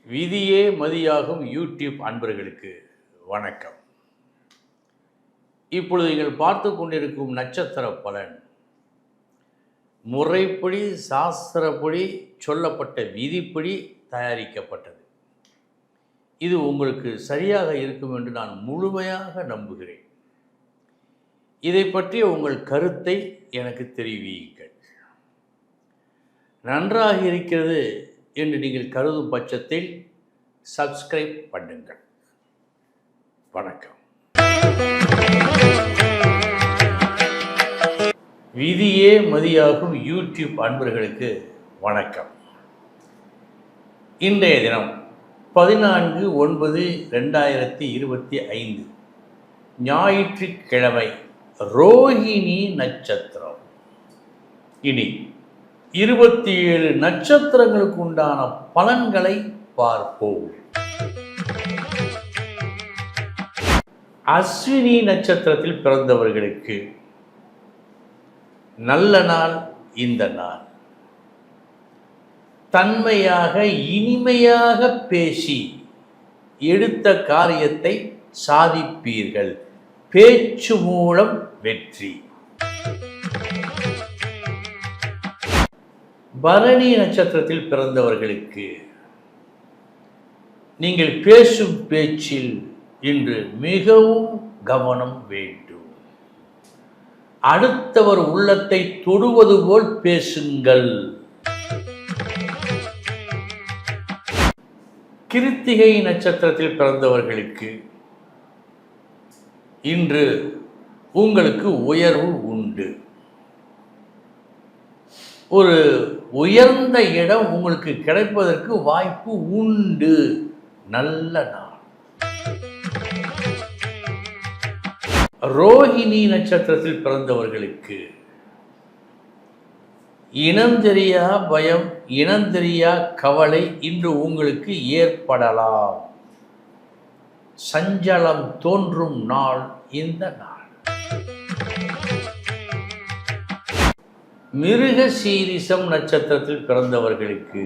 விதியே மதியாகும் யூடியூப் அன்பர்களுக்கு வணக்கம். இப்பொழுது நீங்கள் பார்த்து கொண்டிருக்கும் நட்சத்திர பலன் முறைப்படி சாஸ்திரப்படி சொல்லப்பட்ட விதிப்படி தயாரிக்கப்பட்டது. இது உங்களுக்கு சரியாக இருக்கும் என்று நான் முழுமையாக நம்புகிறேன். இதை பற்றிய உங்கள் கருத்தை எனக்கு தெரிவியுங்கள். நன்றாக இருக்கிறது என்று நீங்கள் கருதும் பட்சத்தில் சப்ஸ்கிரைப் பண்ணுங்கள். வணக்கம். விதியே மதியாகும் யூடியூப் அன்பர்களுக்கு வணக்கம். இன்றைய தினம் 14/9/2025 ஞாயிற்றுக்கிழமை, ரோஹிணி நட்சத்திரம். இனி 27 நட்சத்திரங்களுக்கு உண்டான பலன்களை பார்ப்போம். அஸ்வினி நட்சத்திரத்தில் பிறந்தவர்களுக்கு நல்ல நாள். இந்த நாள் தன்மையாக இனிமையாக பேசி எடுத்த காரியத்தை சாதிப்பீர்கள். பேச்சு மூலம் வெற்றி. பரணி நட்சத்திரத்தில் பிறந்தவர்களுக்கு நீங்கள் பேசும் பேச்சில் இன்று மிகவும் கவனம் வேண்டும். அடுத்தவர் உள்ளத்தை தொடுவது போல் பேசுங்கள். கிருத்திகை நட்சத்திரத்தில் பிறந்தவர்களுக்கு இன்று உங்களுக்கு உயர்வு உண்டு. ஒரு உயர்ந்த இடம் உங்களுக்கு கிடைப்பதற்கு வாய்ப்பு உண்டு. நல்ல நாள். ரோஹிணி நட்சத்திரத்தில் பிறந்தவர்களுக்கு இனந்தெரியா பயம், இனந்தெரியா கவலை இன்று உங்களுக்கு ஏற்படலாம். சஞ்சலம் தோன்றும் நாள் இந்த நாள். மிருகசீரிஷம் நட்சத்திரத்தில் பிறந்தவர்களுக்கு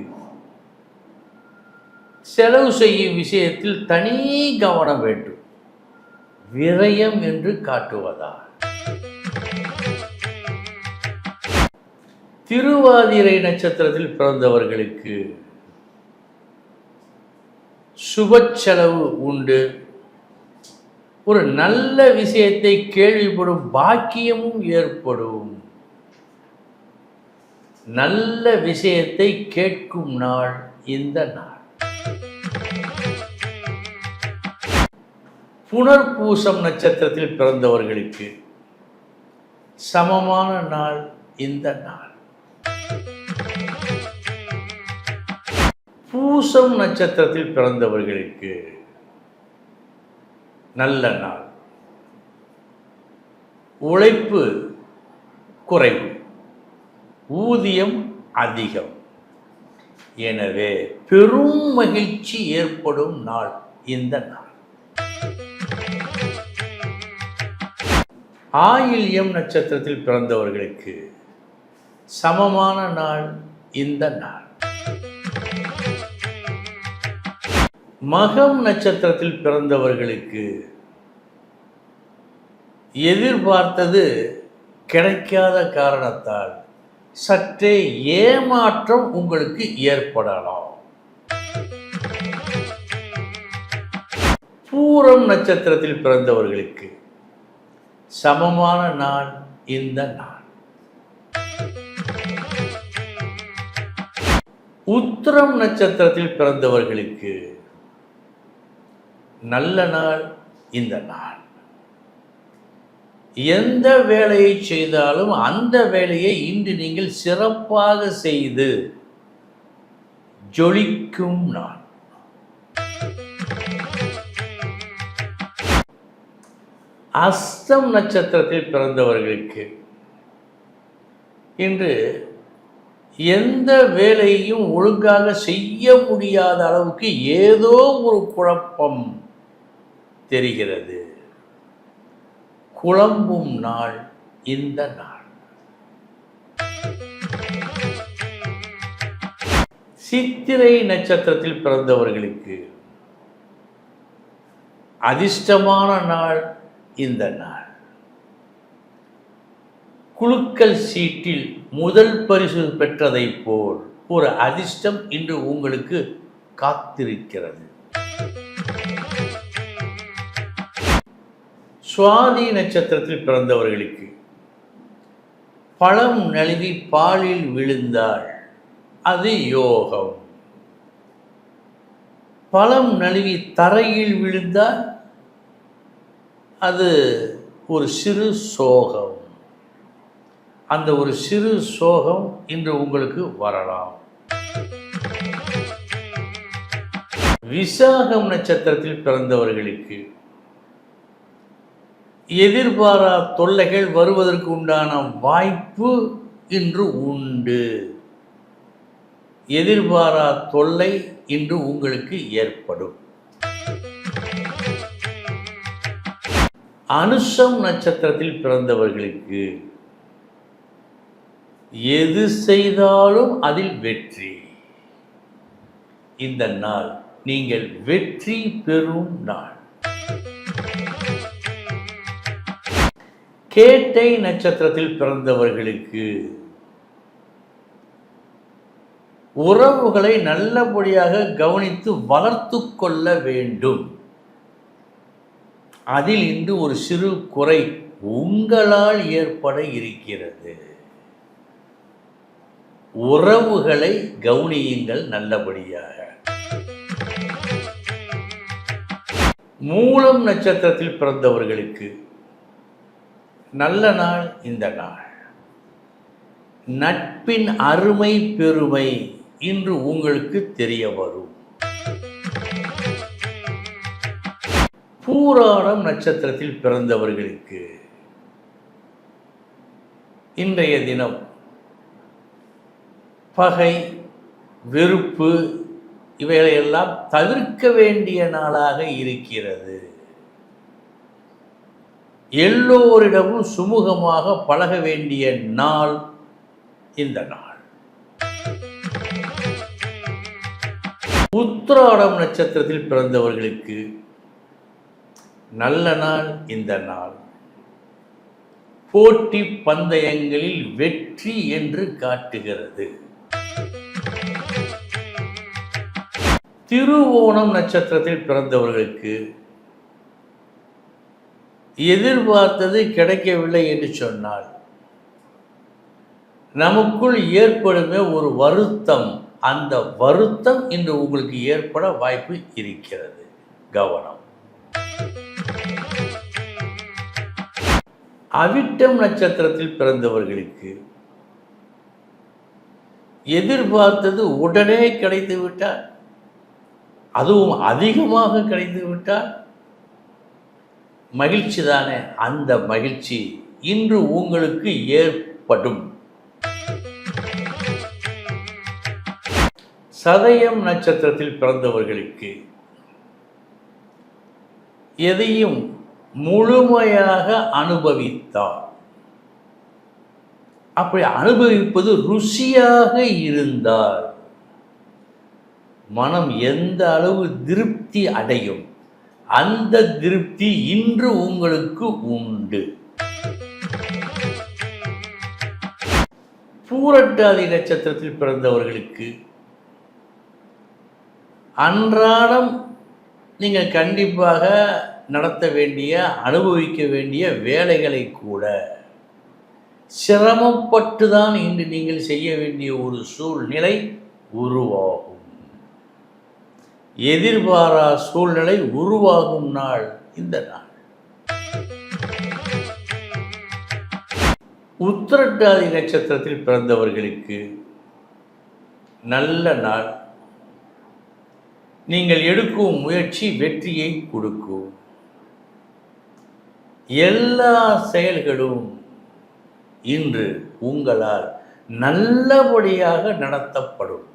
செலவு செய்யும் விஷயத்தில் தனி கவனம் வேண்டும். விரயம் என்று காட்டுவதால். திருவாதிரை நட்சத்திரத்தில் பிறந்தவர்களுக்கு சுப செலவு உண்டு. ஒரு நல்ல விஷயத்தை கேள்விப்படும் பாக்கியமும் ஏற்படும். நல்ல விஷயத்தை கேட்கும் நாள் இந்த நாள். புனர்பூசம் நட்சத்திரத்தில் பிறந்தவர்களுக்கு சமமான நாள் இந்த நாள். பூசம் நட்சத்திரத்தில் பிறந்தவர்களுக்கு நல்ல நாள். உழைப்பு குறைவு, ஊதியம் அதிகம். எனவே பெரும் மகிழ்ச்சி ஏற்படும் நாள் இந்த நாள். ஆயில்யம் நட்சத்திரத்தில் பிறந்தவர்களுக்கு சமமான நாள் இந்த நாள். மகம் நட்சத்திரத்தில் பிறந்தவர்களுக்கு எதிர்பார்த்தது கிடைக்காத காரணத்தால் சற்றே ஏமாற்றம் உங்களுக்கு ஏற்படலாம். பூரம் நட்சத்திரத்தில் பிறந்தவர்களுக்கு சமமான நாள் இந்த நாள். உத்திரம் நட்சத்திரத்தில் பிறந்தவர்களுக்கு நல்ல நாள் இந்த நாள். எந்த வேலையை செய்தாலும் அந்த வேலையை இன்று நீங்கள் சிறப்பாக செய்து ஜொலிக்கும் நாள். அஸ்தம் நட்சத்திரத்தில் பிறந்தவர்களுக்கு இன்று எந்த வேலையையும் ஒழுங்காக செய்ய முடியாத அளவுக்கு ஏதோ ஒரு குழப்பம் தெரிகிறது. குழம்பும் நாள் இந்த நாள். சித்திரை நட்சத்திரத்தில் பிறந்தவர்களுக்கு அதிர்ஷ்டமான நாள் இந்த நாள். குலுக்கல் சீட்டில் முதல் பரிசு பெற்றதைப் போல் ஒரு அதிர்ஷ்டம் இன்று உங்களுக்கு காத்திருக்கிறது. சுவாதி நட்சத்திரத்தில் பிறந்தவர்களுக்கு பழம் நழுவி பாலில் விழுந்தால் அது யோகம். பழம் நழுவி தரையில் விழுந்தால் அது ஒரு சிறு சோகம். அந்த ஒரு சிறு சோகம் இன்று உங்களுக்கு வரலாம். விசாகம் நட்சத்திரத்தில் பிறந்தவர்களுக்கு எதிர்பாரா தொல்லைகள் வருவதற்கு உண்டான வாய்ப்பு இன்று உண்டு. எதிர்பாரா தொல்லை இன்று உங்களுக்கு ஏற்படும். அனுஷம் நட்சத்திரத்தில் பிறந்தவர்களுக்கு எது செய்தாலும் அதில் வெற்றி. இந்த நாள் நீங்கள் வெற்றி பெறும் நாள். கேட்டை நட்சத்திரத்தில் பிறந்தவர்களுக்கு உறவுகளை நல்லபடியாக கவனித்து வளர்த்து கொள்ள வேண்டும். அதில் இன்று ஒரு சிறு குறை உங்களால் ஏற்பட இருக்கிறது. உறவுகளை கவனியுங்கள் நல்லபடியாக. மூலம் நட்சத்திரத்தில் பிறந்தவர்களுக்கு நல்ல நாள் இந்த நாள். நட்பின் அருமை பெருமை இன்று உங்களுக்கு தெரிய வரும். பூராடம் நட்சத்திரத்தில் பிறந்தவர்களுக்கு இன்றைய தினம் பகை, வெறுப்பு இவைகளையெல்லாம் தவிர்க்க வேண்டிய நாளாக இருக்கிறது. எல்லோரிடமும் சுமூகமாக பழக வேண்டிய நாள் இந்த நாள். உத்திராடம் நட்சத்திரத்தில் பிறந்தவர்களுக்கு நல்ல நாள் இந்த நாள். போட்டி பந்தயங்களில் வெற்றி என்று காட்டுகிறது. திருவோணம் நட்சத்திரத்தில் பிறந்தவர்களுக்கு எதிர்பார்த்தது கிடைக்கவில்லை என்று சொன்னால் நமக்குள் ஏற்படுமே ஒரு வருத்தம். அந்த வருத்தம் இன்று உங்களுக்கு ஏற்பட வாய்ப்பு இருக்கிறது. கவனம். அவிட்டம் நட்சத்திரத்தில் பிறந்தவர்களுக்கு எதிர்பார்த்தது உடனே கிடைத்து விட்டால், அதுவும் அதிகமாக கிடைத்து விட்டால் மகிழ்ச்சி தானே. அந்த மகிழ்ச்சி இன்று உங்களுக்கு ஏற்படும். சதயம் நட்சத்திரத்தில் பிறந்தவர்களுக்கு எதையும் முழுமையாக அனுபவித்தால், அப்படி அனுபவிப்பது ருசியாக இருந்தால் மனம் எந்த அளவு திருப்தி அடையும், அந்த திருப்தி இன்று உங்களுக்கு உண்டு. பூரட்டாதி நட்சத்திரத்தில் பிறந்தவர்களுக்கு அன்றாடம் நீங்கள் கண்டிப்பாக நடத்த வேண்டிய, அனுபவிக்க வேண்டிய வேலைகளை கூட சிரமப்பட்டு தான் இன்று நீங்கள் செய்ய வேண்டிய ஒரு சூழ்நிலை உருவாகும். எதிர்பாரா சூழ்நிலை உருவாகும் நாள் இந்த நாள். உத்திரட்டாதி நட்சத்திரத்தில் பிறந்தவர்களுக்கு நல்ல நாள். நீங்கள் எடுக்கும் முயற்சி வெற்றியை கொடுக்கும். எல்லா செயல்களும் இன்று உங்களால் நல்லபடியாக நடத்தப்படும்.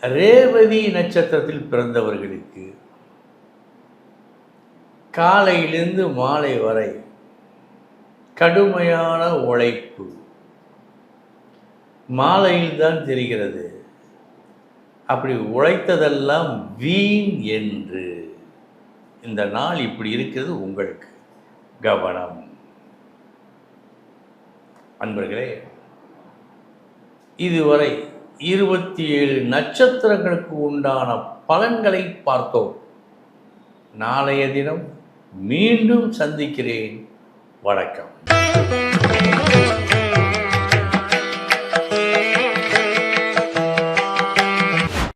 ரேவதி நட்சத்திரத்தில் பிறந்தவர்களுக்கு காலையிலிருந்து மாலை வரை கடுமையான உழைப்பு, மாலையில் தான் தெரிகிறது. அப்படி உழைத்ததெல்லாம் வீண் என்று. இந்த நாள் இப்படி இருக்கிறது உங்களுக்கு. கவனம். அன்பர்களே, இதுவரை 27 நட்சத்திரங்களுக்கு உண்டான பலன்களை பார்த்தோம். நாளைய தினம் மீண்டும் சந்திக்கிறேன். வணக்கம்.